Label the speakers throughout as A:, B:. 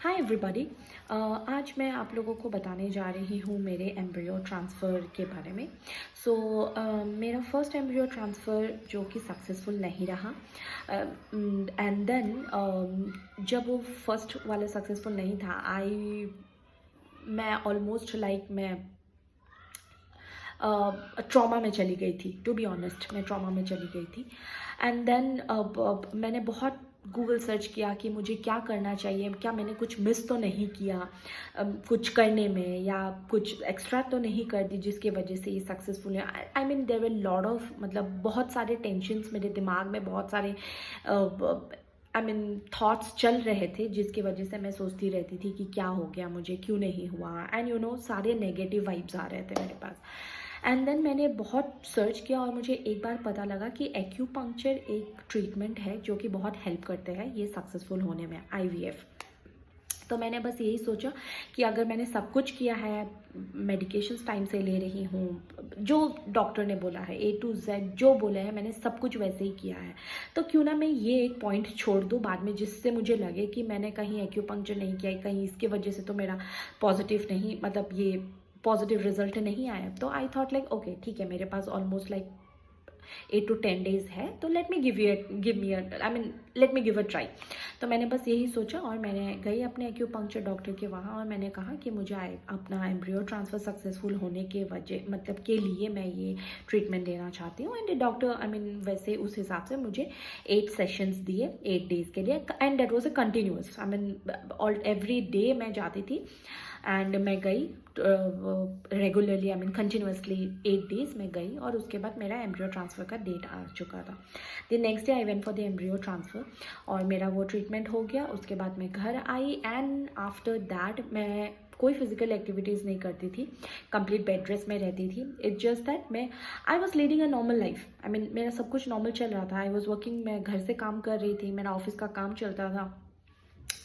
A: Hi everybody. आज मैं आप लोगों को बताने जा रही हूँ मेरे एम्ब्रियो ट्रांसफ़र के बारे में। मेरा फर्स्ट एम्ब्रियो ट्रांसफ़र जो कि सक्सेसफुल नहीं रहा, एंड देन जब वो फर्स्ट वाला सक्सेसफुल नहीं था, मैं ऑलमोस्ट लाइक मैं ट्रॉमा में चली गई थी। टू बी ऑनेस्ट, मैं ट्रॉमा में चली गई थी। एंड देन अब मैंने बहुत गूगल सर्च किया कि मुझे क्या करना चाहिए, क्या मैंने कुछ मिस तो नहीं किया कुछ करने में, या कुछ एक्स्ट्रा तो नहीं कर दी जिसकी वजह से ये सक्सेसफुल है। I mean there were lot of, मतलब बहुत सारे टेंशन्स मेरे दिमाग में, बहुत सारे थॉट्स चल रहे थे जिसकी वजह से मैं सोचती रहती थी कि क्या हो गया मुझे, क्यों नहीं हुआ, एंड सारे नेगेटिव वाइब्स आ रहे थे मेरे पास। एंड देन मैंने बहुत सर्च किया और मुझे एक बार पता लगा कि एक्यूपंक्चर एक ट्रीटमेंट है जो कि बहुत हेल्प करते हैं ये सक्सेसफुल होने में, आईवीएफ। तो मैंने बस यही सोचा कि अगर मैंने सब कुछ किया है, मेडिकेशंस टाइम से ले रही हूँ, जो डॉक्टर ने बोला है A to Z जो बोला है मैंने सब कुछ वैसे ही किया है, तो क्यों ना मैं ये एक पॉइंट छोड़ दूँ बाद में, जिससे मुझे लगे कि मैंने कहीं एक्यूपंक्चर नहीं किया, कहीं इसकी वजह से तो मेरा पॉजिटिव नहीं, मतलब ये पॉजिटिव रिजल्ट नहीं आया। तो आई थॉट लाइक ओके ठीक है, मेरे पास ऑलमोस्ट लाइक 8 to 10 डेज़ है, तो let me give a try. तो मैंने बस यही सोचा और मैंने गई अपने एक्यूपंक्चर डॉक्टर के वहाँ और मैंने कहा कि मुझे अपना एम्ब्रियो ट्रांसफ़र सक्सेसफुल होने के वजह मतलब के लिए मैं ये ट्रीटमेंट लेना चाहती हूँ। एंड डॉक्टर वैसे उस हिसाब से मुझे 8 सेशंस दिए 8 डेज़ के लिए, and that was a continuous, all every day मैं जाती थी। एंड मैं गई रेगुलरली, कंटिन्यूसली 8 डेज़ मैं गई, और उसके बाद मेरा एम्ब्रियो ट्रांसफ़र का डेट आ चुका था। The next day I went for the embryo transfer और मेरा वो ट्रीटमेंट हो गया। उसके बाद मैं घर आई एंड आफ्टर दैट मैं कोई फिजिकल एक्टिविटीज़ नहीं करती थी, कंप्लीट बेड रेस्ट में रहती थी। It's just that I was leading a normal life. मेरा सब कुछ नॉर्मल चल रहा था। आई वॉज वर्किंग, मैं घर से काम कर रही थी, मेरा ऑफिस का काम चलता था।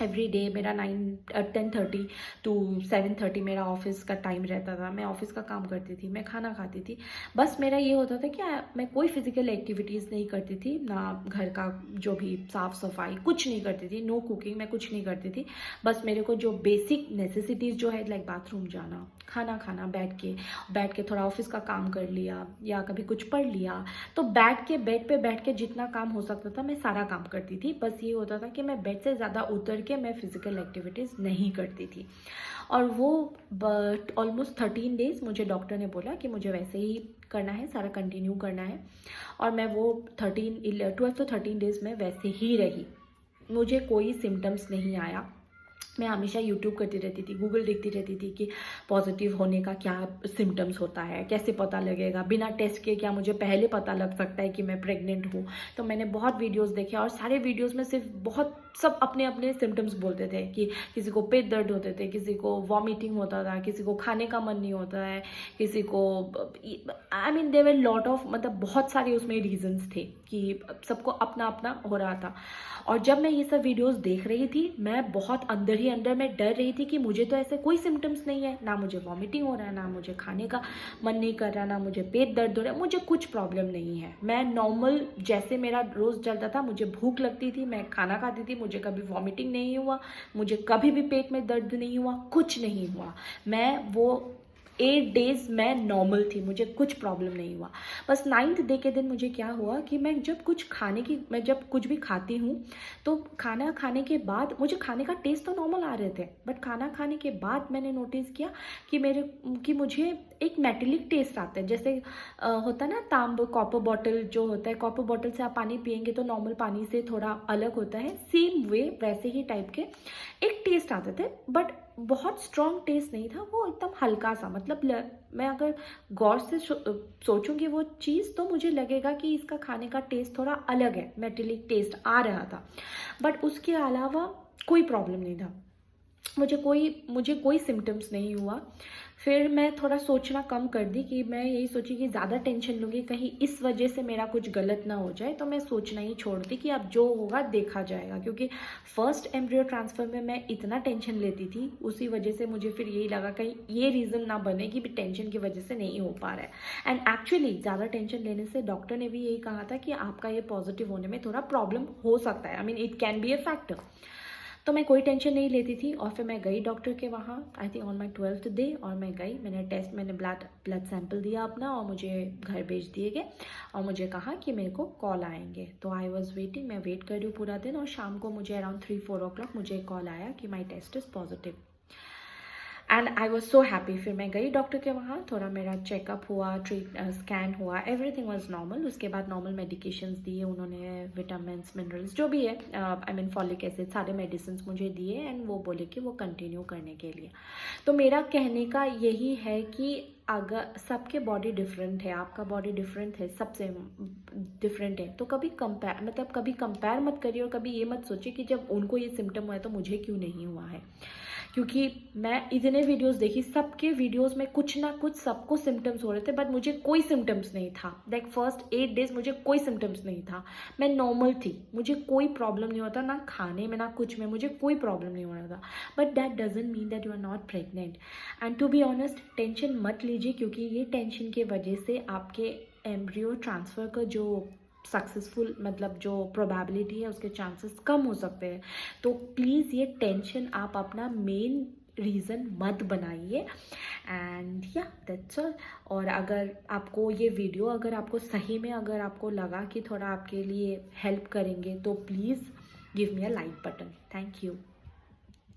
A: एवरी डे मेरा 10:30 to 7:30 मेरा ऑफिस का टाइम रहता था। मैं ऑफिस का काम करती थी, मैं खाना खाती थी। बस मेरा ये होता था कि मैं कोई फिजिकल एक्टिविटीज़ नहीं करती थी, ना घर का जो भी साफ़ सफाई कुछ नहीं करती थी, नो कुकिंग, मैं कुछ नहीं करती थी। बस मेरे को जो बेसिक नेसेसिटीज़ जो है, लाइक बाथरूम जाना, खाना खाना, बैठ के थोड़ा ऑफिस का काम कर लिया या कभी कुछ पढ़ लिया, तो बेड पे बैठ के जितना काम हो सकता था मैं सारा काम करती थी। बस ये होता था कि मैं बेड से ज़्यादा उतर के मैं फिज़िकल एक्टिविटीज़ नहीं करती थी। और वो ऑलमोस्ट 13 डेज़ मुझे डॉक्टर ने बोला कि मुझे वैसे ही करना है, सारा कंटिन्यू करना है। और मैं वो 12 to 13 डेज़ में वैसे ही रही। मुझे कोई सिम्टम्स नहीं आया। मैं हमेशा यूट्यूब करती रहती थी, गूगल देखती रहती थी कि पॉजिटिव होने का क्या सिम्टम्स होता है, कैसे पता लगेगा, बिना टेस्ट के क्या मुझे पहले पता लग सकता है कि मैं प्रेग्नेंट हूँ। तो मैंने बहुत वीडियोस देखे और सारे वीडियोस में सिर्फ सब अपने अपने सिम्टम्स बोलते थे कि किसी को पेट दर्द होते थे, किसी को वॉमिटिंग होता था, किसी को खाने का मन नहीं होता है, किसी को देयर वर लॉट ऑफ, मतलब बहुत सारे उसमें रीजंस थे कि सबको अपना अपना हो रहा था। और जब मैं ये सब वीडियोस देख रही थी, मैं बहुत अंदर ही अंदर मैं डर रही थी कि मुझे तो ऐसे कोई सिम्टम्स नहीं है, ना मुझे वॉमिटिंग हो रहा है, ना मुझे खाने का मन नहीं कर रहा, ना मुझे पेट दर्द हो रहा है, मुझे कुछ प्रॉब्लम नहीं है। मैं नॉर्मल जैसे मेरा रोज़ चलता था, मुझे भूख लगती थी, मैं खाना खाती थी, मुझे कभी वॉमिटिंग नहीं हुआ, मुझे कभी भी पेट में दर्द नहीं हुआ, कुछ नहीं हुआ। मैं वो 8 डेज़ मैं नॉर्मल थी, मुझे कुछ प्रॉब्लम नहीं हुआ। बस 9th डे के दिन मुझे क्या हुआ कि मैं जब कुछ भी खाती हूँ, तो खाना खाने के बाद मुझे खाने का टेस्ट तो नॉर्मल आ रहे थे, बट खाना खाने के बाद मैंने नोटिस किया कि मुझे एक मेटेलिक टेस्ट आता है। जैसे होता है ना तांब कॉपर बॉटल जो होता है, कॉपर बॉटल से आप पानी पियेंगे तो नॉर्मल पानी से थोड़ा अलग होता है, सेम वे वैसे ही टाइप के एक टेस्ट आते थे, बट बहुत स्ट्रॉन्ग टेस्ट नहीं था, वो एकदम हल्का सा। मतलब मैं अगर गौर से सोचूंगी वो चीज़, तो मुझे लगेगा कि इसका खाने का टेस्ट थोड़ा अलग है, मेटेलिक टेस्ट आ रहा था, बट उसके अलावा कोई प्रॉब्लम नहीं था। मुझे कोई सिम्टम्स नहीं हुआ। फिर मैं थोड़ा सोचना कम कर दी कि मैं यही सोची कि ज़्यादा टेंशन लूँगी कहीं इस वजह से मेरा कुछ गलत ना हो जाए, तो मैं सोचना ही छोड़ दी कि अब जो होगा देखा जाएगा। क्योंकि फर्स्ट एम्ब्रियो ट्रांसफ़र में मैं इतना टेंशन लेती थी, उसी वजह से मुझे फिर यही लगा कहीं ये रीज़न ना बने कि टेंशन की वजह से नहीं हो पा रहा है। एंड एक्चुअली ज़्यादा टेंशन लेने से डॉक्टर ने भी यही कहा था कि आपका ये पॉजिटिव होने में थोड़ा प्रॉब्लम हो सकता है, it can be A factor. तो मैं कोई टेंशन नहीं लेती थी और फिर मैं गई डॉक्टर के वहाँ, I think on my 12th day, और मैं गई, मैंने ब्लड सैंपल दिया अपना और मुझे घर भेज दिए गए और मुझे कहा कि मेरे को कॉल आएंगे। तो आई वॉज वेटिंग, मैं वेट कर रही हूँ पूरा दिन, और शाम को मुझे अराउंड 3-4 o'clock मुझे कॉल आया कि my test is positive and I was so happy. फिर मैं गई डॉक्टर के वहाँ, थोड़ा मेरा चेकअप हुआ, स्कैन हुआ, एवरीथिंग वाज नॉर्मल। उसके बाद नॉर्मल मेडिकेशंस दिए उन्होंने, विटामिन मिनरल्स जो भी है, आई मीन फॉलिक एसिड, सारे मेडिसिन मुझे दिए एंड वो बोले कि वो कंटिन्यू करने के लिए। तो मेरा कहने का यही है कि अगर सबके बॉडी डिफरेंट है, आपका बॉडी डिफरेंट है, सबसे डिफरेंट है, तो कभी कंपेयर मत करिए और कभी ये मत सोचिए कि जब उनको ये सिम्टम हुआ है तो मुझे क्यों नहीं हुआ है। क्योंकि मैं इतने वीडियोस देखी, सबके वीडियोस में कुछ ना कुछ सबको सिम्टम्स हो रहे थे, बट मुझे कोई सिम्टम्स नहीं था। लाइक फर्स्ट 8 days मुझे कोई सिम्टम्स नहीं था, मैं नॉर्मल थी, मुझे कोई प्रॉब्लम नहीं होता, ना खाने में ना कुछ में, मुझे कोई प्रॉब्लम नहीं हो रहा था। But that doesn't mean that you are not pregnant. And to be honest, tension मत लीजिए, क्योंकि ये टेंशन की वजह से आपके एम्ब्रियो ट्रांसफ़र का जो सक्सेसफुल मतलब जो प्रोबेबिलिटी है उसके चांसेस कम हो सकते हैं। तो प्लीज़ ये टेंशन आप अपना मेन रीज़न मत बनाइए। एंड या दैट्स ऑल। और अगर आपको ये वीडियो, अगर आपको सही में अगर आपको लगा कि थोड़ा आपके लिए हेल्प करेंगे, तो please give me a like button. Thank you.